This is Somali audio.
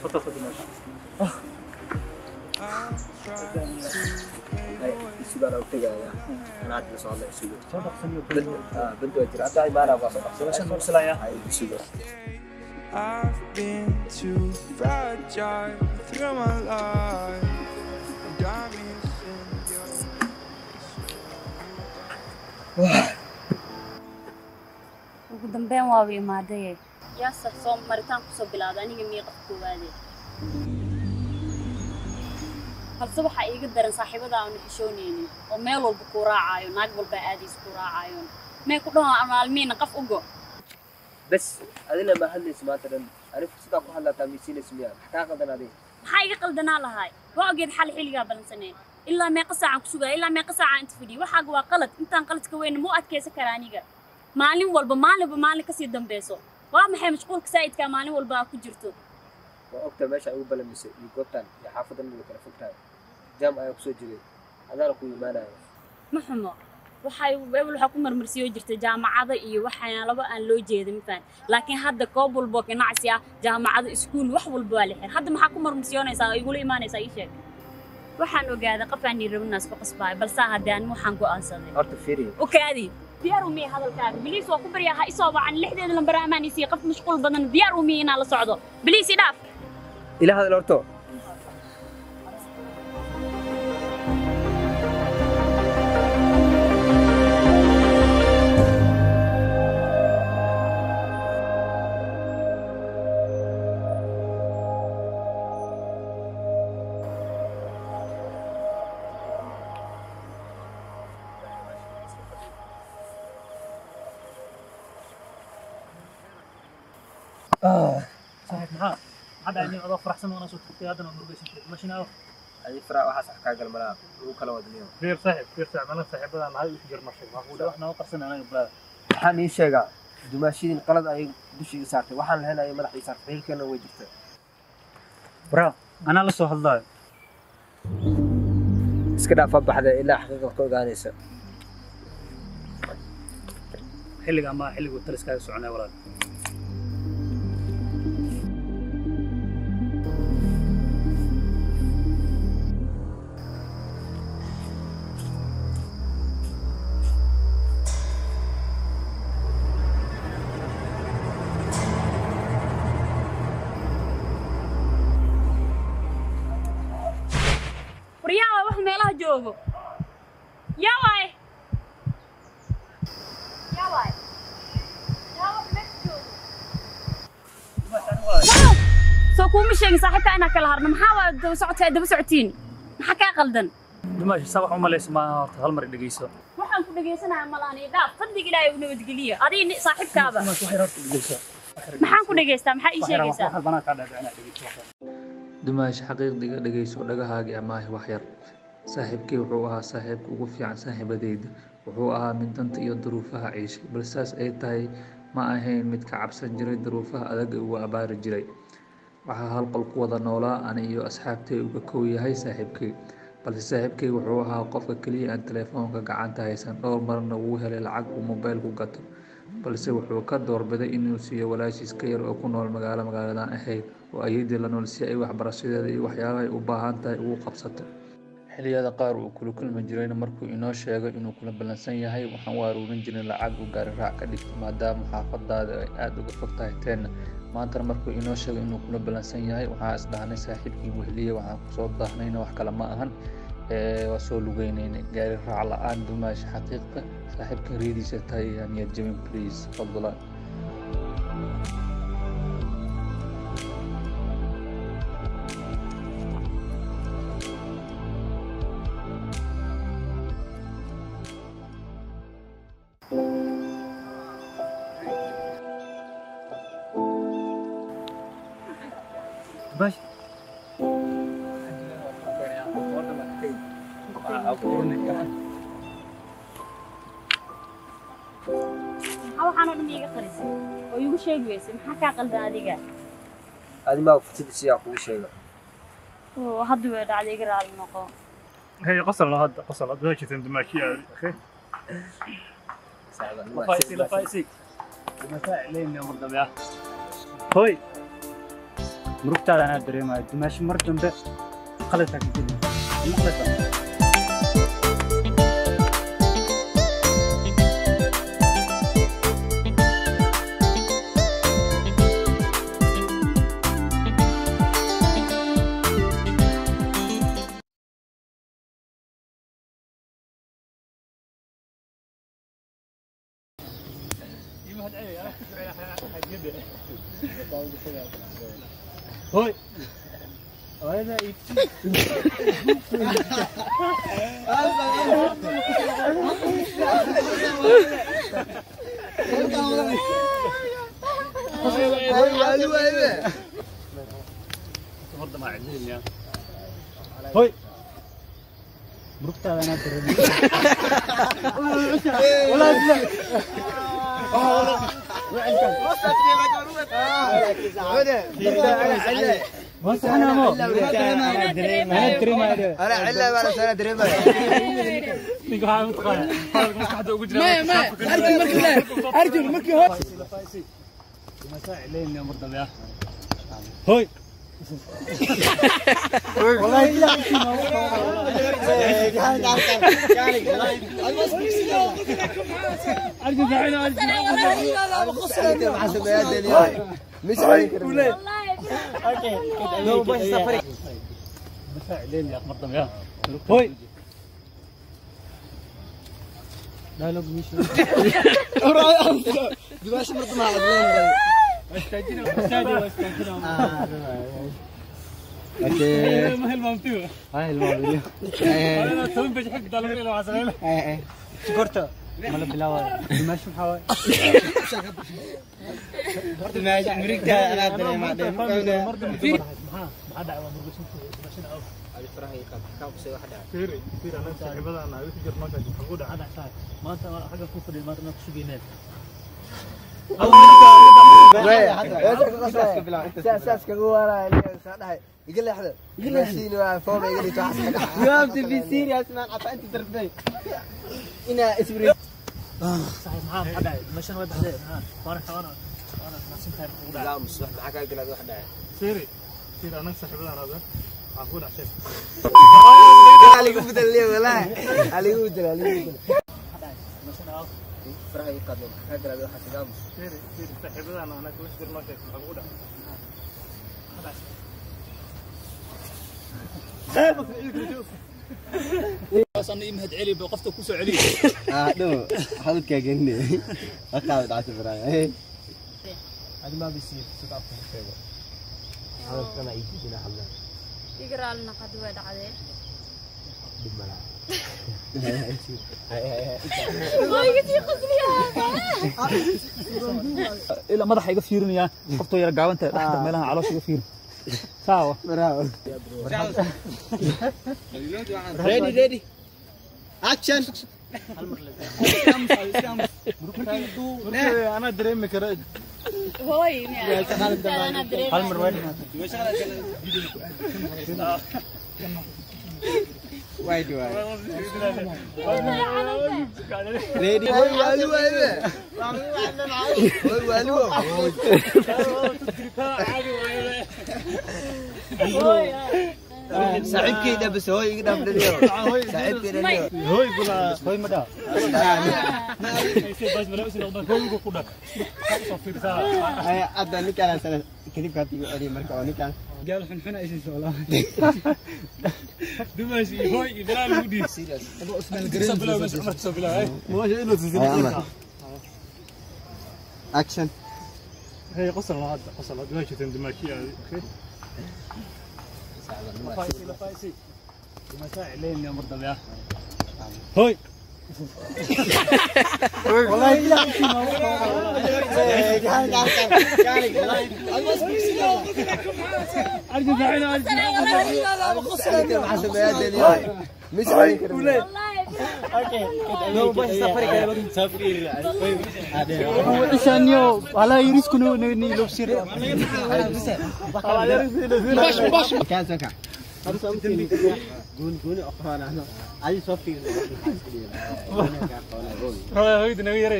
تفضل تفضل ماشي. السؤال أو تجا أنا عارف السؤال ده السؤال. صدق سنيو بنت وتر حتى عبارة وصدق. عشان نوصل يا. السؤال. I've been too fragile through my life. ugu dambeyn waa way imaaday yaasar soo maritaan ku soo bilaaday aniga miiqaf koowaadee halse waxa iiga daran saaxiibada aan xishoonaynin oo meel walba ku raacayo naag walba aadiis ku raacayo mee ku dhaho maalmiina qaf ugo bas adina ma hadlayso maanta dhan arif sida ku hadlata miisiina smiyaa xataa qadan adii maxay iga qaldanaa lahaay waa ogeed xal xiliga balansanay ilaa meeqa saacan ku sugaa ilaa meeqa saacan inta fadhiyo waxaaga waa qalad intaan qaladka weyn mu adkeysan karaa aniga maalin walba maalin ka sii dambeeso waa maxay mashquulka saayidka maalin walba ku jirto waa ogta meesha ugu balamisay iyo goobtan iyo xaafadan mid kala fogtahay jaam ayaa ku soo jiray adana ku imaanayo ma xumo waxa ku marmarsiyo jirtay jaamacada iyo waxyaabo aan loo jeedin mafaan laakiin hadda koob walba ganacsi ah jaamacada iskuul wax walba waa la xir hadda maxaa ku marmarsiyoonaysaa igula imaanaysaa ii sheeg waxaan ogaaday qafaan rabnaas ku qasbay balse hadaan waxaan go'aansaday horta fiiri okaadi diyaar u mii hadalkaaga biliis waa ku baryaha isoo baan lixdeed lambar amaanisi qaf mashquul badan diyaar u mii inaa la socdo biliis idhaaf ila hadal horto صحيح معاه هذا يعني أضاف فرحسن وأنا صوت في هذا النور بيش ماشي نعرف هذه فرع واحد صح كاجل ملا هو كلا ودنيا غير صحيح عملنا صحيح بدل هاي يفجر ماشي ما هو ده إحنا وقصنا أنا قبل waxaan ii sheegaa dumaashiin qalad ay dushiga saartay waxaan lahaynay madaxii saartay heelkana way jirtay برا أنا لسه هالله iska dhaaf baxda ilaa xaqiiqada ka ogaanaysa حلقة ما حلقة وتلس كذا سعنا ولا joogo yaaway soo kuma sheegin saaxiibka inaa kala harno maxaa waa daba socotiin maxaa kaa qaldan دماش صباح وما ليس ما هالمر دقيسو waxaan ku dhageysanayaa malaani dhaaf fadhiga ilaahay uu nabadgeliyo adii saaxiibkaaba دماش waxay rabto dhageyso maxaan ku dhageystaa maxaa ii sheegaysaa waxa banaan ka dhaadhacna dhageyso دماش حقيقة dhageyso dhagahaaga ama wax yar saaxiibkii wuxuu ahaa saaxiibka ugu fiican saaxiibadeyda wuxuu ahaa mid danta iyo duruufaha ciishay balsaas ay tahay ma ahayn mid ka cabsan jiray duruufaha adag uu abaari jiray waxa hal qol ku wada noolaa ani iyo asxaabtay uga kow yahay saaxiibkii balse saaxiibkii wuxuu ahaa qofka kaliya aan telefoonka gacanta haysan dhowr marna uu helay lacag uu mobayl ku gato balse wuxuu ka doorbiday inuu siiyo walaashiis ka yar oo ku nool magaaladan ahayd oo ayadii la nool si ay waxbarashadeeda iyo waxyaabaha ay u baahan tahay ugu qabsato xilliyada qaar uu kula kulmi jirayna markuu inoo sheegay inuu kula ballansan yahay waxaan u aruurin jiray lacag uu gaari raac ka dhigto maadaama xaafadaada ay aad uga fog tahay teena maantana markuu inoo sheegay inuu kula ballansan yahay waxaan isdhahnay saaxiibkii wehliye waxaan kusoo daahnayna wax kale ma ahan waa soo lugeynaynay gaari raac la-aan dumaash xaqiiqda saaxiibka reediisa tahay ayaan niyad jabin please fadlan باش waxaan oo iga qarisay oo igu sheegaysay maxaa ka qaldan adiga adima fursad si aan ku sheego oo hadda way dhacday iga raali noqo هي قصر هذا باش تندماشي اخي فايسي لا فايسي المساء لين يوم الضبيعه هوي murugtaada anaa dareemayo dumaashi mar dambe qaladkaa ka geli هوي هذا هوي مركتها انا بس انا مو انا دريم انا علا ولا سنه دريم نيجو عم تقال ما ارجل مركي هو مساء الليل يا مرضى يا هوي والله لا مش عليك والله اوكي لو بس سفري مساء الليل يا مرضى يا هوي لا لا مش دماش مرضى مع عدلان استاجر اوكي ما هي الممتوع هاي الممتوع انا توم بجحك دالمري لو عسلين شكرته مال بلاوه ماشي محاول ماشي امريكا انا ادري ما ادري ما دعوه مرقسين ماشي او علي فرح يقاب كاوسي واحده فير انا صاحبنا انا ويجر ما كان حقود انا صاحب ما انت حاجه كفر ما انت سجينات ساس كغورا اللي صدحي يقول لي حدا يقول لي سين فوق يقول لي تحس يا في سيريس مان عطا انت ترفدي انا اسبري صحيح معاه حدا مشان واحد حدا وانا نفس خير لا مش واحد معاك قال واحد سيري انا صاحبنا هذا عفوا عشان عليكم بدل لي والله عليكم بدل مشان فرح يقدم هذا اللي حاسس جامس سيري صاحبنا انا كنت في الماركت حقوده خلاص انا يمهد علي بوقفته كوسو علي دو حضرتك قلني اقعد على فراي هذا ما بيصير تقف في هذا انا يجي هنا حلا يقرا لنا قد واد عليه بالملا إلا مدح iga fiirinaya qofto yar gaawanta dhaxda meelaha caloosha iga fiirin saawa bravo ready action انا دريم كره هوي انا دريم هل مره وايد ريدي سعيد كده بس هو يقدر بدليه سعيد كده هو يقول هو مدى بس بلاش لو ده هو يقول كده صفر ساعه ابدا لك انا سنه كليب كاتي ادي مركوني كان قال حنحنا ايش والله دمشي هو يدرى ودي سيريس ابو اسمه الجرين سبلا بس عمر سبلا هاي ما جاي له تزيد اكشن هي قصر هذا قصر دمشي دمشي اوكي لا فايسي مساء الليل يا مرضى يا هوي والله لا مش عليك والله اوكي لو بس سفري كده سافري عشان يو على يريسكو ني لو سير باش كان سكع harus sampai gun apa nah ayo shopping oh itu nawi ya